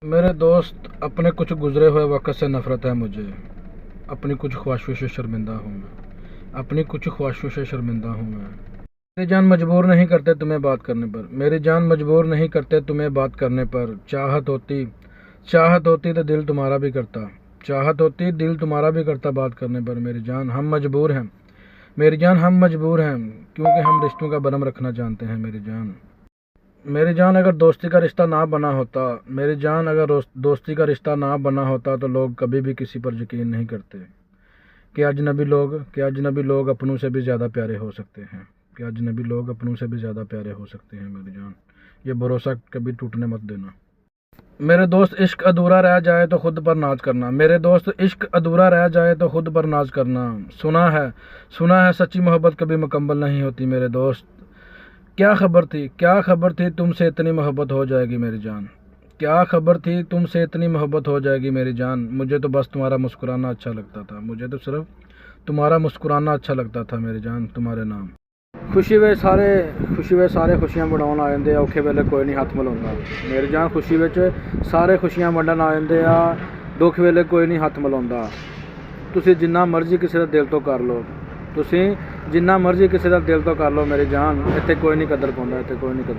मेरे दोस्त, अपने कुछ गुजरे हुए वक्त से नफ़रत है मुझे। अपनी कुछ ख्वाहिशों से शर्मिंदा हूँ मैं। अपनी कुछ ख्वाहिशों से शर्मिंदा हूँ मैं। मेरी जान मजबूर नहीं करते तुम्हें बात करने पर। मेरी जान मजबूर नहीं करते तुम्हें बात करने पर। चाहत होती तो दिल तुम्हारा भी करता। चाहत होती दिल तुम्हारा भी करता बात करने पर। मेरी जान हम मजबूर हैं। मेरी जान हम मजबूर हैं, क्योंकि हम रिश्तों का भरम रखना जानते हैं। मेरी जान अगर दोस्ती का रिश्ता ना बना होता, मेरी जान अगर दोस्ती का रिश्ता ना बना होता तो लोग कभी भी किसी पर यकीन नहीं करते कि अजनबी लोग अपनों से भी ज़्यादा प्यारे हो सकते हैं। मेरी जान, ये भरोसा कभी टूटने मत देना। मेरे दोस्त, इश्क अधूरा रह जाए तो खुद पर नाज करना। मेरे दोस्त, इश्क अधूरा रह जाए तो खुद पर नाज करना। सुना है सच्ची मोहब्बत कभी मुकम्मल नहीं होती। मेरे दोस्त, क्या खबर थी तुमसे इतनी मोहब्बत हो जाएगी मेरी जान। क्या खबर थी तुमसे इतनी मोहब्बत हो जाएगी मेरी जान। मुझे तो बस तुम्हारा मुस्कुराना अच्छा लगता था। मुझे तो सिर्फ तुम्हारा मुस्कुराना अच्छा लगता था मेरी जान, तुम्हारे नाम। खुशी वे सारे खुशियां वंडाउण आ जांदे आ, औखे वेले कोई नहीं हत्थ मिलाउंदा। मेरी जान, खुशी विच सारे खुशियां वंडण आ जांदे आ, दुख वेले कोई नहीं हत्थ मिलाउंदा। तुसीं जिन्ना मर्जी किसी दा दिल तो कर लो, मेरी जान, इत्थे कोई नहीं कदर पाउंदा।